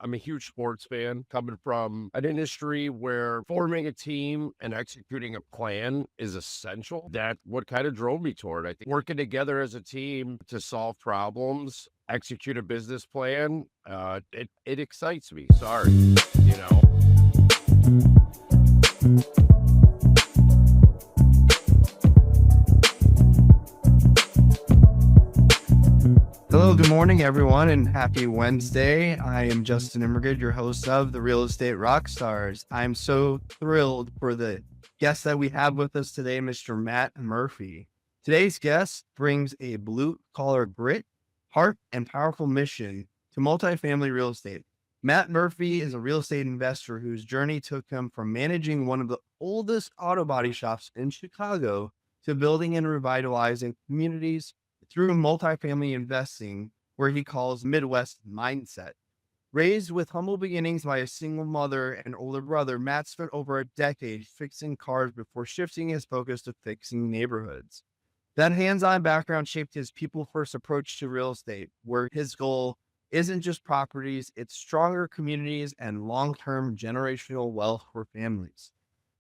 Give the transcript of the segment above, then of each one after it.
I'm a huge sports fan coming from an industry where forming a team and executing a plan is essential. That what kind of drove me toward. I think working together as a team to solve problems, execute a business plan, it excites me. Sorry, you know. Hello, good morning, everyone, and happy Wednesday. I am Justin Nimergood, your host of the Real Estate Rockstars. I'm so thrilled for the guest that we have with us today, Mr. Matt Murphy. Today's guest brings a blue-collar grit, heart, and powerful mission to multifamily real estate. Matt Murphy is a real estate investor whose journey took him from managing one of the oldest auto body shops in Chicago to building and revitalizing communities through multifamily investing, where he calls Midwest mindset. Raised with humble beginnings by a single mother and older brother, Matt spent over a decade fixing cars before shifting his focus to fixing neighborhoods. That hands-on background shaped his people-first approach to real estate, where his goal isn't just properties, it's stronger communities and long-term generational wealth for families.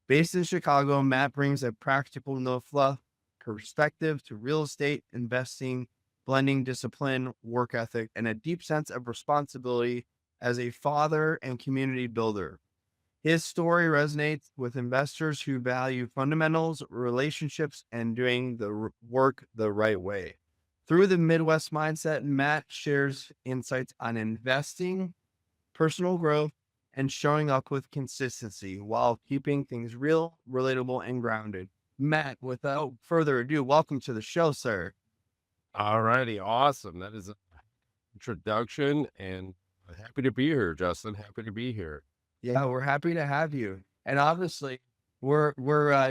Based in Chicago, Matt brings a practical, no fluff perspective to real estate investing, blending discipline, work ethic, and a deep sense of responsibility as a father and community builder. His story resonates with investors who value fundamentals, relationships, and doing the work the right way. Through the Midwest mindset, Matt shares insights on investing, personal growth, and showing up with consistency while keeping things real, relatable, and grounded. Matt, without further ado, welcome to the show, sir. All righty, awesome. That is an introduction, and happy to be here, Justin. Happy to be here. Yeah, we're happy to have you. And obviously, we're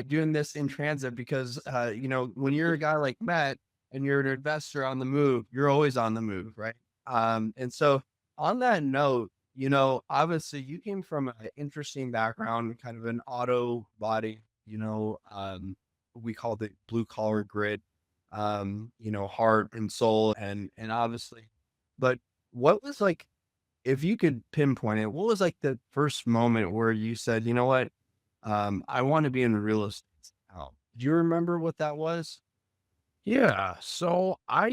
doing this in transit because when you're a guy like Matt and you're an investor on the move, you're always on the move, right? And so on that note, obviously you came from an interesting background, kind of an auto body, we called it blue collar grit, heart and soul and obviously, but what was like, if you could pinpoint it, what was like the first moment where you said, you know what, I want to be in real estate now? Do you remember what that was? Yeah, so I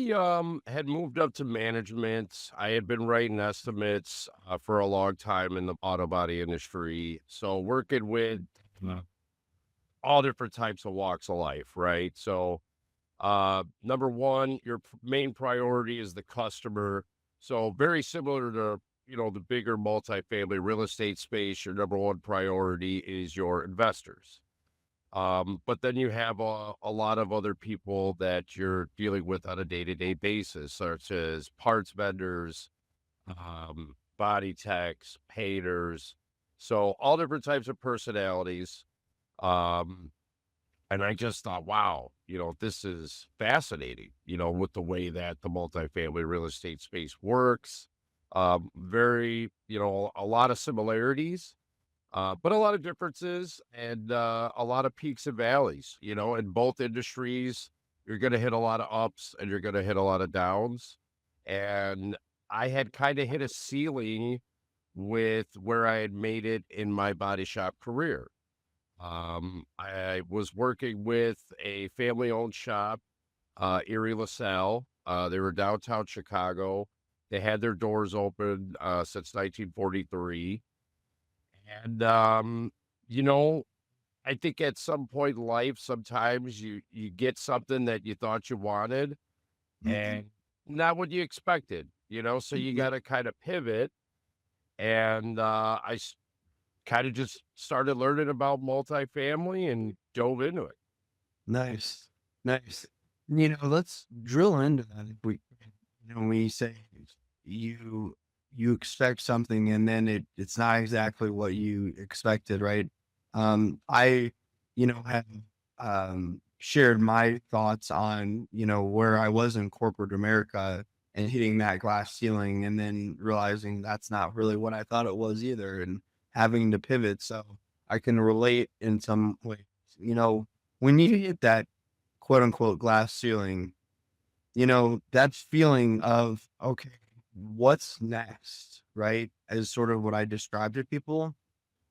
had moved up to management. I had been writing estimates for a long time in the auto body industry. So working with uh, all different types of walks of life, right? So number one, your main priority is the customer. So very similar to, the bigger multifamily real estate space, your number one priority is your investors. But then you have a lot of other people that you're dealing with on a day-to-day basis, such as parts vendors, body techs, painters. So all different types of personalities. Um, and I just thought, wow, this is fascinating, with the way that the multifamily real estate space works. Very, a lot of similarities, but a lot of differences and a lot of peaks and valleys, in both industries. You're going to hit a lot of ups and you're going to hit a lot of downs. And I had kind of hit a ceiling with where I had made it in my body shop career. I was working with a family-owned shop, Erie LaSalle. They were downtown Chicago. They had their doors open since 1943. And you know, I think at some point in life, sometimes you get something that you thought you wanted Mhm. and not what you expected, so you got to kind of pivot. And kind of just started learning about multifamily and dove into it. Nice, nice. Let's drill into that. If we say you you expect something and then it's not exactly what you expected, right? I, have shared my thoughts on, where I was in corporate America and hitting that glass ceiling and then realizing that's not really what I thought it was either and having to pivot. So I can relate in some ways. You know, when you hit that quote unquote glass ceiling, that feeling of, okay, what's next, right? Is sort of what I described to people.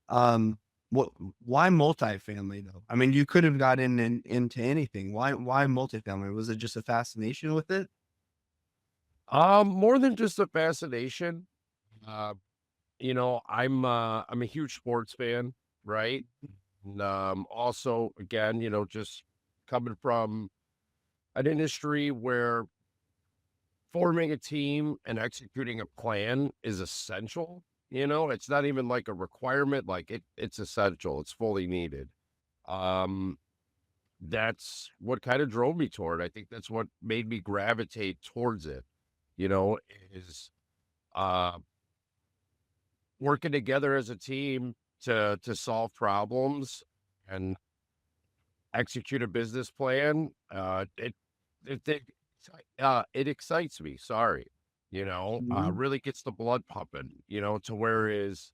Um, what why multifamily though? I mean, you could have gotten into anything. Why multifamily? Was it just a fascination with it? More than just a fascination. Uh, I'm a huge sports fan, right? And also, again, just coming from an industry where forming a team and executing a plan is essential. It's not even like a requirement, like it's essential. It's fully needed. Um, that's what kind of drove me toward. I think that's what made me gravitate towards it, you know, is uh working together as a team to solve problems and execute a business plan. It excites me. Sorry, Mhm, really gets the blood pumping. To where is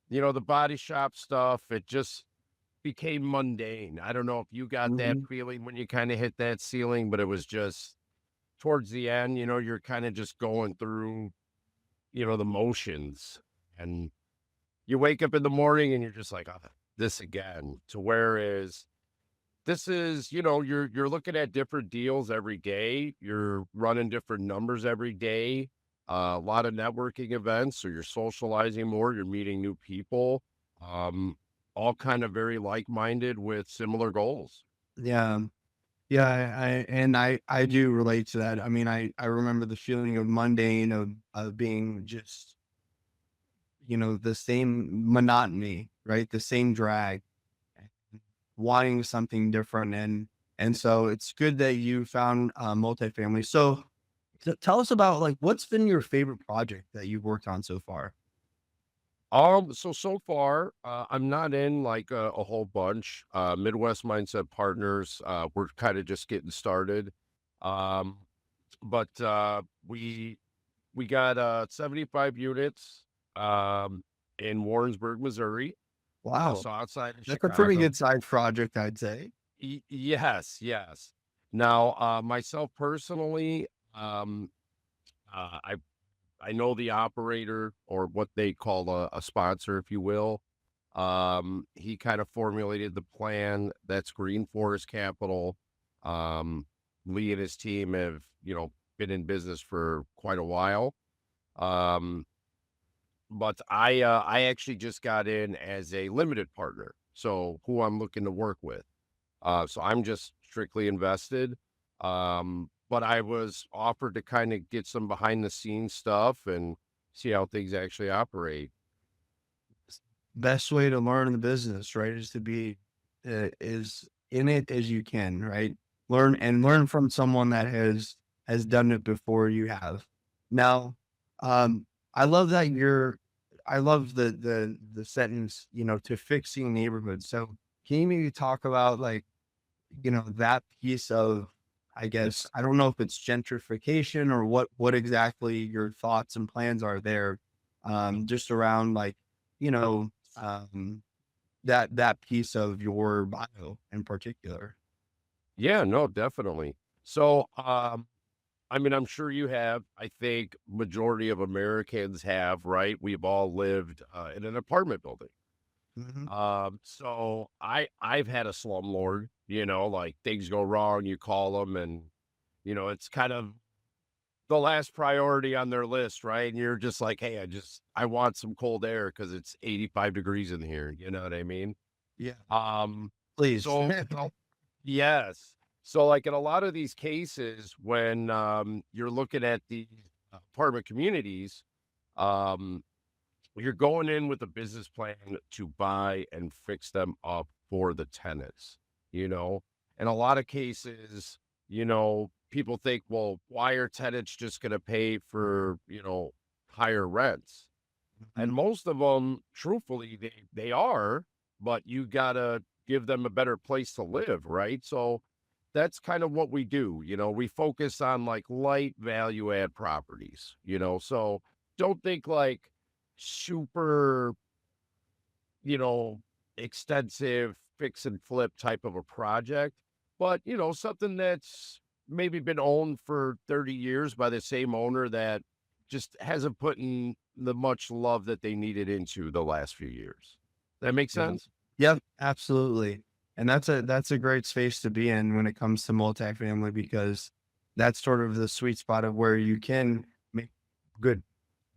the body shop stuff. It just became mundane. I don't know if you got that mhm, feeling when you kind of hit that ceiling, but it was just towards the end. You're kind of just going through the motions, and you wake up in the morning and you're just like, "Oh, this again." To whereas this is, you're looking at different deals every day. You're running different numbers every day. A lot of networking events, so you're socializing more. You're meeting new people. Um, all kind of very like-minded with similar goals. yeah. Yeah, I do relate to that. I mean, I remember the feeling of mundane of being just, the same monotony, right? The same drag, wanting something different, and so it's good that you found multifamily. So tell us about like what's been your favorite project that you've worked on so far? So far, I'm not in like a whole bunch. Midwest Mindset Partners, we're kind of just getting started. Um, but we got 75 units in Warrensburg, Missouri. Wow, So outside of that's a pretty Chicago. good side project, I'd say. Yes, yes. Now, myself personally, um, I know the operator or what they call a sponsor, if you will. He kind of formulated the plan. That's Green Forest Capital. Um, Lee and his team have, been in business for quite a while. Um, but I actually just got in as a limited partner. So who I'm looking to work with. So I'm just strictly invested. But I was offered to kind of get some behind the scenes stuff and see how things actually operate. Best way to learn the business, right, is to be is in it as you can, right? Learn from someone that has done it before you have. Now, I love that I love the sentence, to fixing neighborhoods. So can you maybe talk about like, that piece of, I guess, I don't know if it's gentrification or what exactly your thoughts and plans are there, just around like, you know, um, that piece of your bio in particular. Yeah, no, definitely. So, I mean, I'm sure you have. I think majority of Americans have, right? We've all lived in an apartment building. Mhm. So I've had a slumlord, like things go wrong, you call them, and it's kind of the last priority on their list, right? And you're just like, hey, I want some cold air because it's 85 degrees in here. You know what I mean? Yeah, Um, please. so yes. So like in a lot of these cases, when you're looking at the apartment communities, um, you're going in with a business plan to buy and fix them up for the tenants, you know? In a lot of cases, people think, well, why are tenants just going to pay for, higher rents? And Mhm. most of them, truthfully, they are, but you got to give them a better place to live, right? So that's kind of what we do. We focus on like light value add properties, so don't think like super, you know, extensive fix and flip type of a project, but something that's maybe been owned for 30 years by the same owner that just hasn't put in the much love that they needed into the last few years. That makes Mhm. sense? Yep, absolutely. And that's a great space to be in when it comes to multifamily because that's sort of the sweet spot of where you can make good,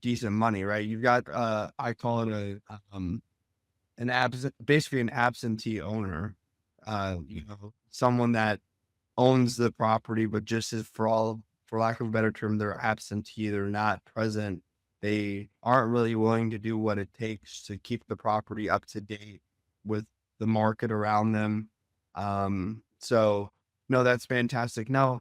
decent money, right? You've got I call it an basically an absentee owner. Someone that owns the property, but just is for lack of a better term, they're absentee, they're not present. They aren't really willing to do what it takes to keep the property up to date with the market around them. So no, that's fantastic. Now,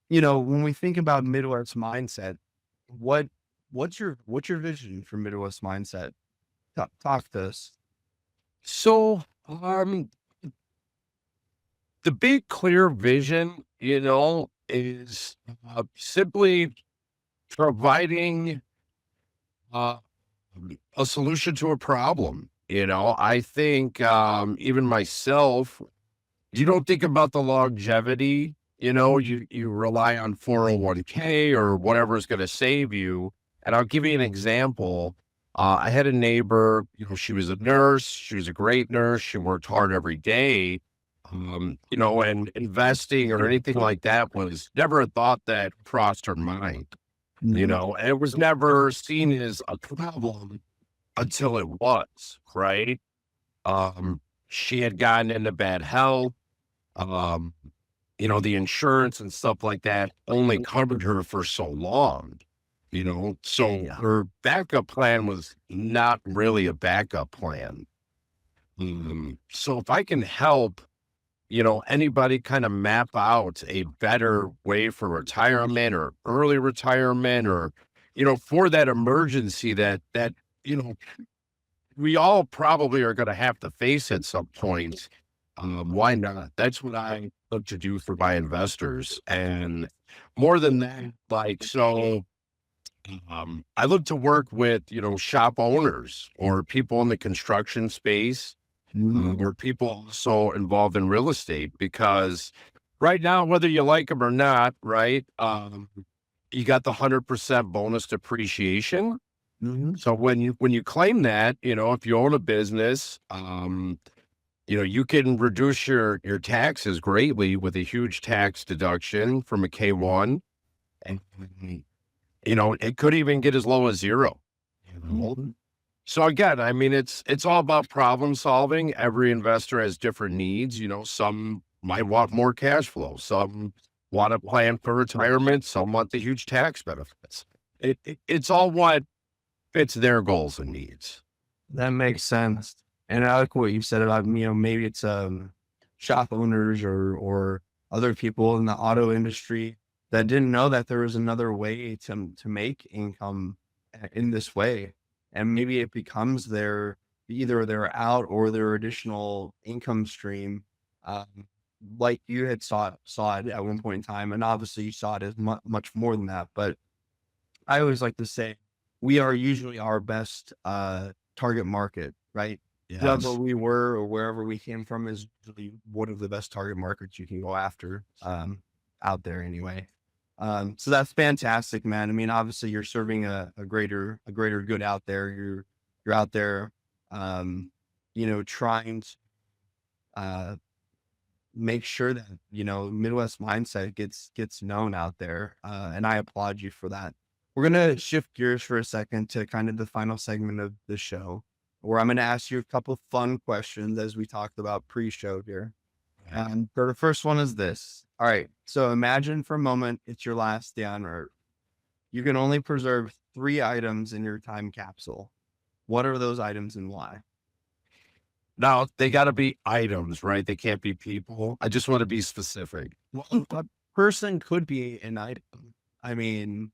when we think about Midwest mindset, what what's your vision for Midwest mindset? Talk to us. So, the big clear vision, is simply providing uh, a solution to a problem. I think even myself, you don't think about the longevity. You rely on 401k or whatever is going to save you. And I'll give you an example. I had a neighbor, she was a nurse. She was a great nurse. She worked hard every day. And investing or anything like that was never a thought that crossed her mind. Mhm. And it was never seen as a problem until it was, right? Um, she had gotten into bad health. Um, the insurance and stuff like that only covered her for so long, so her backup plan was not really a backup plan. So if I can help, anybody kind of map out a better way for retirement or early retirement or, for that emergency that, you know, we all probably are going to have to face at some point. Why not? That's what I look to do for my investors. And more than that, I look to work with, shop owners or people in the construction space or people also involved in real estate because right now, whether you like them or not, right? You got the 100% bonus depreciation. Mhm. So when you claim that, if you own a business, you can reduce your taxes greatly with a huge tax deduction from a K-1. And it could even get as low as 0. Mhm. So again, I mean, it's all about problem solving. Every investor has different needs. Some might want more cash flow. Some want to plan for retirement. Some want the huge tax benefits. It's all what fits their goals and needs. That makes sense. And I like what you said about, maybe it's shop owners or other people in the auto industry that didn't know that there was another way to make income in this way. And maybe it becomes either their out or their additional income stream. Um, like you had saw it at one point in time, and obviously you saw it as much more than that. But I always like to say we are usually our best target market, right? Whoever Yes. we were or wherever we came from is usually one of the best target markets you can go after out there anyway. So that's fantastic, man. I mean, obviously you're serving a greater good out there. You're out there, trying to uh, make sure that Midwest mindset gets known out there, and I applaud you for that. We're gonna shift gears for a second to kind of the final segment of the show, where I'm gonna ask you a couple fun questions as we talked about pre-show here. So the first one is this. All right, so imagine for a moment it's your last day on Earth. You can only preserve 3 items in your time capsule. What are those items and why? Now they got to be items, right? They can't be people. I just want to be specific. Well, a person could be an item. I mean,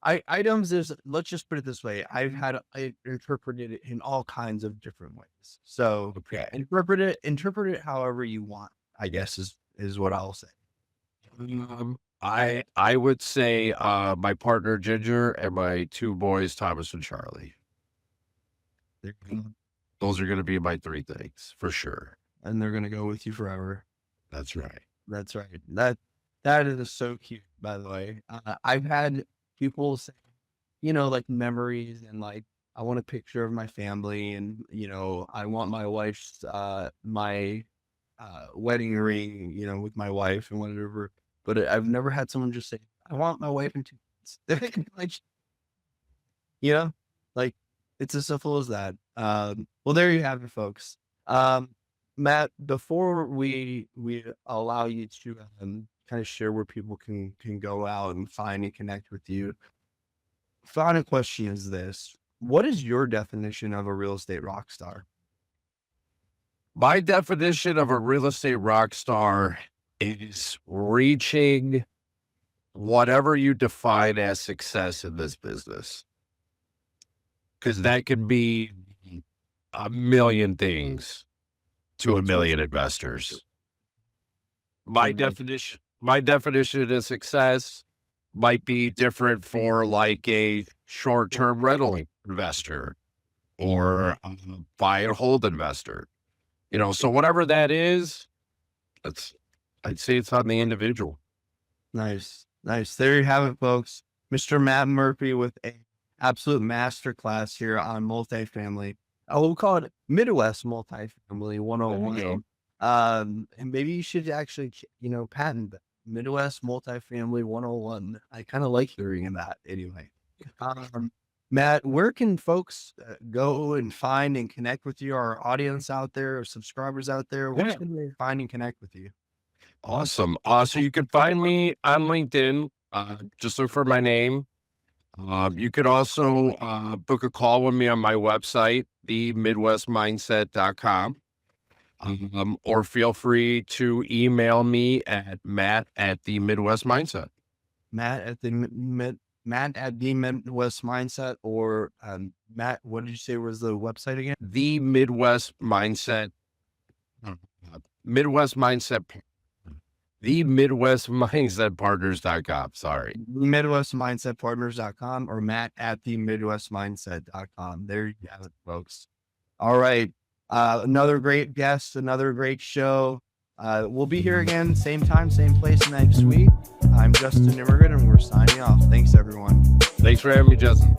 items is let's just put it this way. I interpreted it in all kinds of different ways. So Okay. interpret it however you want, I guess is what I'll say. I would say my partner Ginger and my 2 boys Thomas and Charlie. They're gonna, Those are going to be my 3 things for sure. and they're gonna go with you forever. That's right. That's right. That is so cute, by the way. I've had people say, like memories and like, I want a picture of my family and, I want my wife's, my wedding ring, with my wife and whatever. But I've never had someone just say, I want my wife and two kids. Like, you know, like it's as simple as that. Well, there you have it, folks. Matt, before we allow you to kind of share where people can go out and find and connect with you, final question is this: what is your definition of a real estate rock star? My definition of a real estate rock star is reaching whatever you define as success in this business. Because that could be a million things to a million investors. My definition of success might be different for like a short-term rental investor or a buy and hold investor. So whatever that is, I'd say it's on the individual. Nice, nice. There you have it, folks. Mr. Matt Murphy with a absolute masterclass here on multifamily. We'll call it Midwest Multifamily 101. And maybe you should actually, patent that. Midwest Multifamily 101. I kind of like hearing that anyway. Matt, where can folks go and find and connect with you? Our audience out there, or subscribers out there, where can they find and connect with you? Awesome. So you can find me on LinkedIn. Just look for my name. You could also book a call with me on my website, themidwestmindset.com. Or feel free to email me at matt@themidwestmindset. Matt at the Midwest Mindset, or Matt, what did you say was the website again? The Midwest Mindset, Midwest Mindset, the Midwest Mindset Partners.com. Sorry. MidwestMindsetPartners.com or Matt at the MidwestMindset.com. There you have it, folks. All right. Another great guest, another great show. We'll be here again, same time, same place next week. I'm Justin Nimergood, and we're signing off. Thanks, everyone. Thanks for having me, Justin.